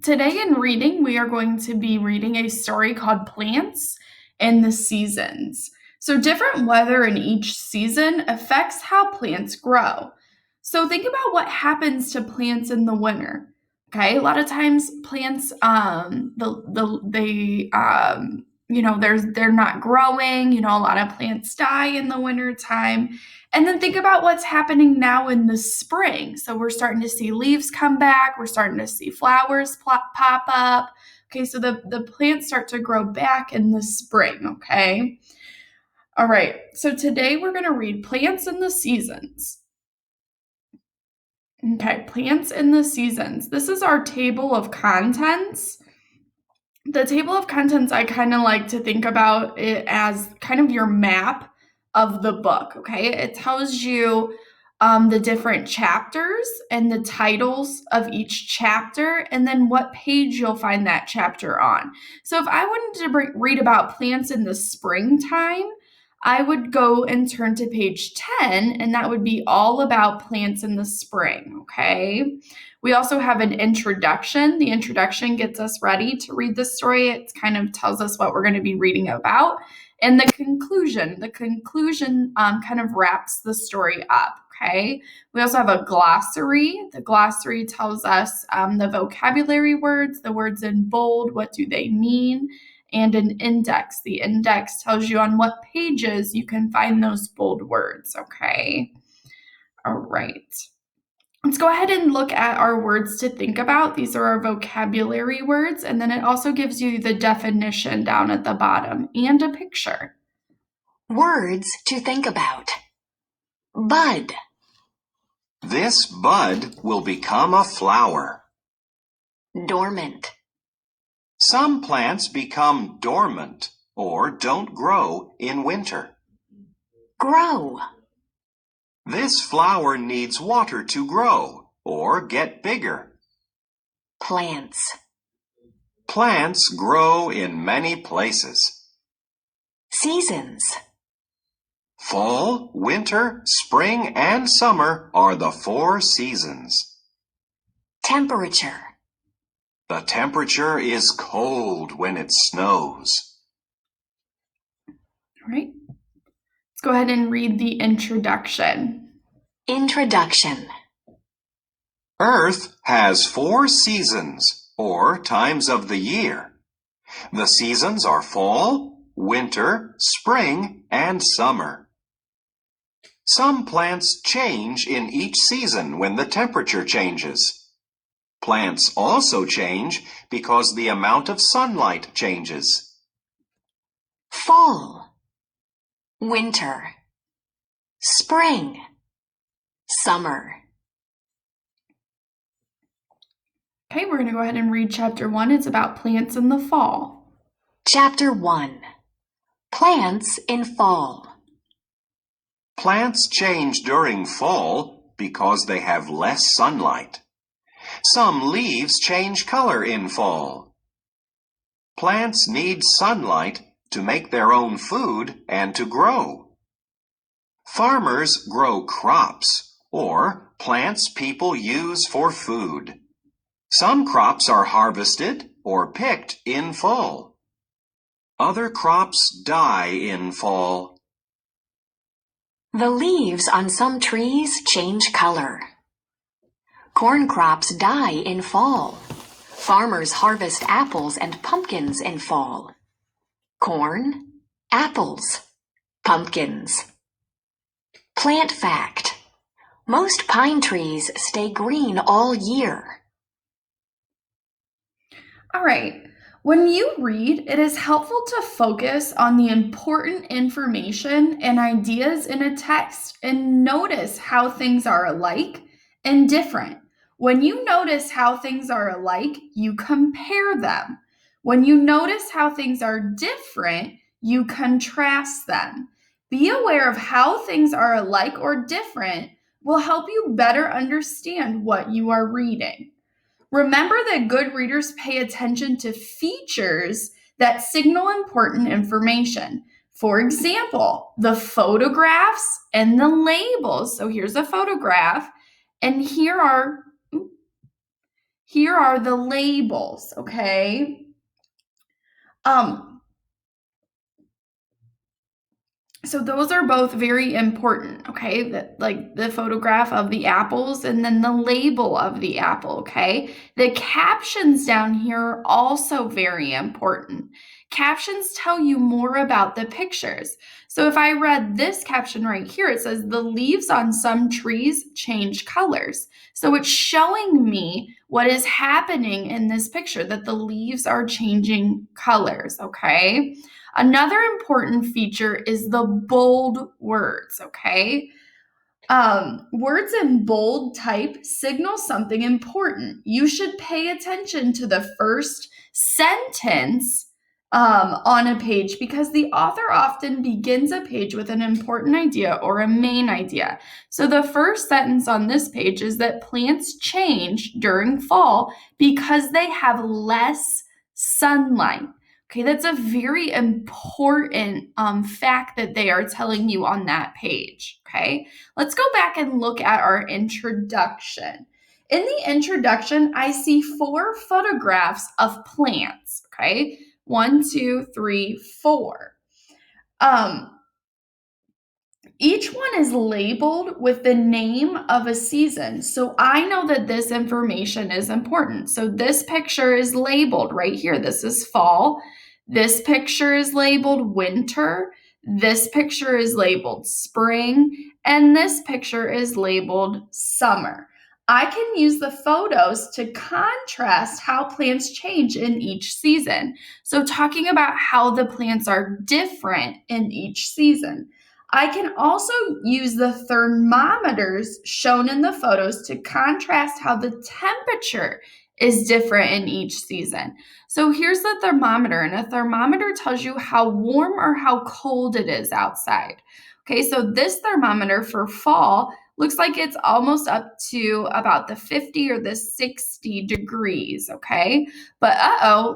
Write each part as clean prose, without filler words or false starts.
Today in reading, we are going to be reading a story called Plants and the Seasons. So, different weather in each season affects how plants grow. So, think about what happens to plants in the winter. Okay, a lot of times plants, they're not growing. A lot of plants die in the winter time. And then think about what's happening now in the spring. So we're starting to see leaves come back. We're starting to see flowers pop up. Okay, so the plants start to grow back in the spring. Okay. All right. So today we're going to read Plants in the Seasons. Okay, Plants in the Seasons. This is our table of contents. The table of contents, I kind of like to think about it as kind of your map of the book, okay? It tells you the different chapters and the titles of each chapter, and then what page you'll find that chapter on. So if I wanted to read about plants in the springtime, I would go and turn to page 10, and that would be all about plants in the spring, okay? We also have an introduction. The introduction gets us ready to read the story. It kind of tells us what we're going to be reading about. And the conclusion kind of wraps the story up, okay? We also have a glossary. The glossary tells us the vocabulary words, the words in bold, what do they mean, and an index. The index tells you on what pages you can find those bold words, okay? All right. Let's go ahead and look at our words to think about. These are our vocabulary words, and then it also gives you the definition down at the bottom and a picture. Words to think about. Bud. This bud will become a flower. Dormant. Some plants become dormant or don't grow in winter. Grow. This flower needs water to grow or get bigger. Plants. Plants grow in many places. Seasons. Fall, winter, spring, and summer are the 4 seasons. Temperature. The temperature is cold when it snows. All right. Let's go ahead and read the introduction. Introduction. Earth has 4 seasons, or times of the year. The seasons are fall, winter, spring, and summer. Some plants change in each season when the temperature changes. Plants also change because the amount of sunlight changes. Fall. Winter. Spring. Summer. Okay, we're going to go ahead and read chapter 1. It's about plants in the fall. Chapter 1. Plants in fall. Plants change during fall because they have less sunlight. Some leaves change color in fall. Plants need sunlight to make their own food and to grow. Farmers grow crops, or plants people use for food. Some crops are harvested or picked in fall. Other crops die in fall. The leaves on some trees change color. Corn crops die in fall. Farmers harvest apples and pumpkins in fall. Corn, apples, pumpkins. Plant fact. Most pine trees stay green all year. All right. When you read, it is helpful to focus on the important information and ideas in a text and notice how things are alike and different. When you notice how things are alike, you compare them. When you notice how things are different, you contrast them. Be aware of how things are alike or different will help you better understand what you are reading. Remember that good readers pay attention to features that signal important information. For example, the photographs and the labels. So here's a photograph, and here are the labels, okay? So those are both very important, okay? Like the photograph of the apples and then the label of the apple, okay? The captions down here are also very important. Captions tell you more about the pictures. So if I read this caption right here, it says the leaves on some trees change colors. So it's showing me what is happening in this picture, that the leaves are changing colors, okay? Another important feature is the bold words, okay? Words in bold type signal something important. You should pay attention to the first sentence on a page because the author often begins a page with an important idea or a main idea. So the first sentence on this page is that plants change during fall because they have less sunlight. Okay, that's a very important fact that they are telling you on that page, okay? Let's go back and look at our introduction. In the introduction, I see 4 photographs of plants, okay? 1, 2, 3, 4. Each one is labeled with the name of a season. So I know that this information is important. So this picture is labeled right here. This is fall. This picture is labeled winter. This picture is labeled spring. And this picture is labeled summer. I can use the photos to contrast how plants change in each season. So talking about how the plants are different in each season. I can also use the thermometers shown in the photos to contrast how the temperature is different in each season. So here's the thermometer, and a thermometer tells you how warm or how cold it is outside. Okay, so this thermometer for fall looks like it's almost up to about the 50 or the 60 degrees, okay? But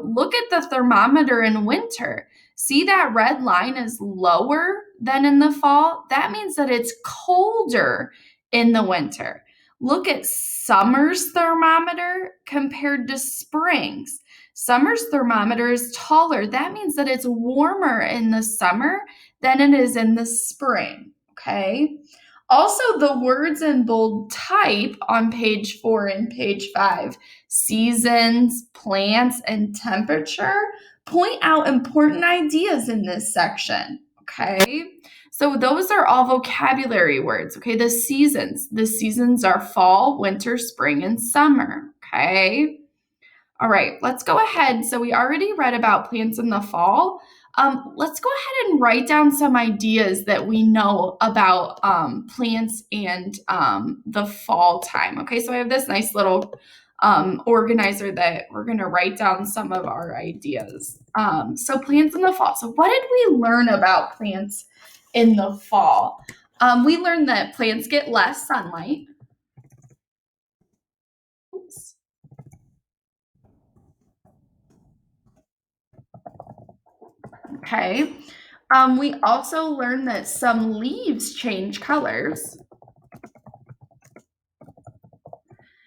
look at the thermometer in winter. See that red line is lower than in the fall? That means that it's colder in the winter. Look at summer's thermometer compared to spring's. Summer's thermometer is taller. That means that it's warmer in the summer than it is in the spring, okay? Also, the words in bold type on page 4 and page 5, seasons, plants, and temperature, point out important ideas in this section, okay? So those are all vocabulary words, okay? The seasons are fall, winter, spring, and summer, okay? All right, let's go ahead. So we already read about plants in the fall. Let's go ahead and write down some ideas that we know about plants and the fall time. Okay, so I have this nice little organizer that we're going to write down some of our ideas. So plants in the fall. So what did we learn about plants in the fall? We learned that plants get less sunlight. Oops. Okay. We also learned that some leaves change colors.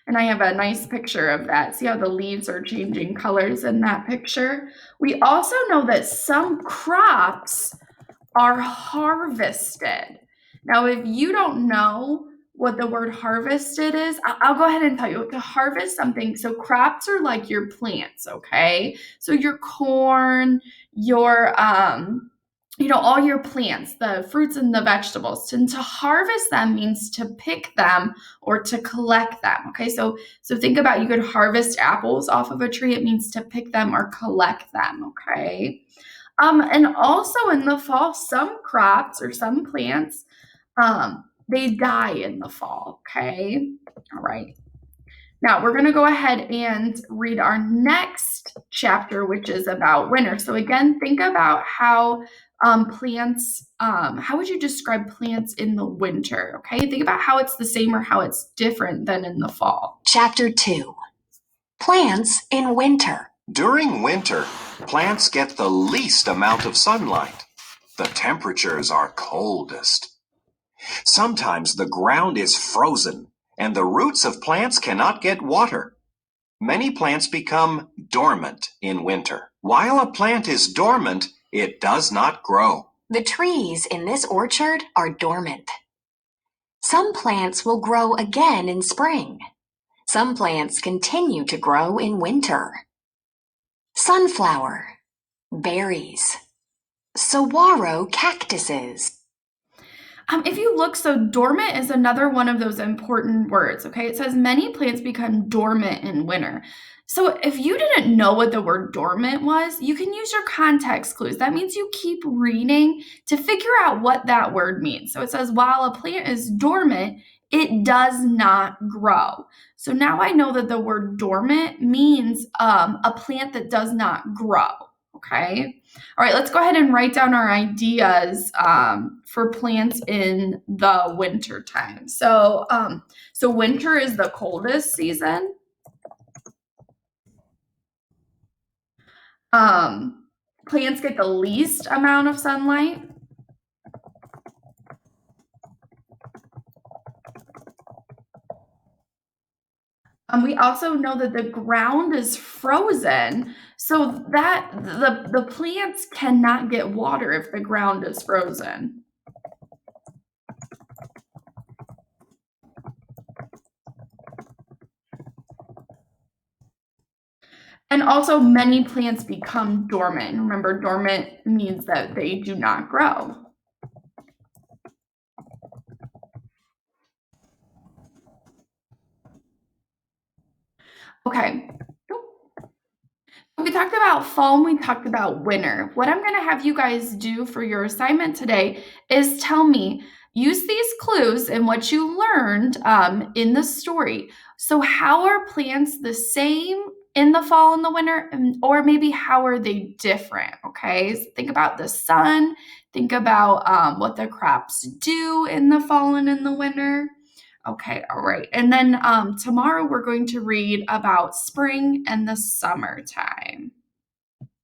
And I have a nice picture of that. See how the leaves are changing colors in that picture? We also know that some crops are harvested. Now, if you don't know what the word harvested is, I'll go ahead and tell you. To harvest something, so crops are like your plants, okay? So your corn, your all your plants, the fruits and the vegetables. And to harvest them means to pick them or to collect them. Okay, so think about, you could harvest apples off of a tree. It means to pick them or collect them. Okay. And also in the fall, some crops or some plants, they die in the fall. Okay. All right. Now we're going to go ahead and read our next chapter, which is about winter. So again, think about how plants, how would you describe plants in the winter? Okay, think about how it's the same or how it's different than in the fall. Chapter 2. Plants in winter. During winter, plants get the least amount of sunlight. The temperatures are coldest. Sometimes the ground is frozen and the roots of plants cannot get water. Many plants become dormant in winter. While a plant is dormant, it does not grow. The trees in this orchard are dormant. Some plants will grow again in spring. Some plants continue to grow in winter. Sunflower, berries, saguaro cactuses. If you look, so dormant is another one of those important words, okay? It says many plants become dormant in winter. So if you didn't know what the word dormant was, you can use your context clues. That means you keep reading to figure out what that word means. So it says, while a plant is dormant, it does not grow. So now I know that the word dormant means a plant that does not grow, okay? All right, let's go ahead and write down our ideas for plants in the winter time. So winter is the coldest season. Plants get the least amount of sunlight. We also know that the ground is frozen, so that the plants cannot get water if the ground is frozen. And also many plants become dormant. Remember, dormant means that they do not grow. Okay. We talked about fall and we talked about winter. What I'm going to have you guys do for your assignment today is tell me, use these clues and what you learned in the story. So how are plants the same in the fall and the winter, or maybe how are they different? Okay, so think about the sun, think about what the crops do in the fall and in the winter. Okay, all right. And then tomorrow we're going to read about spring and the summertime.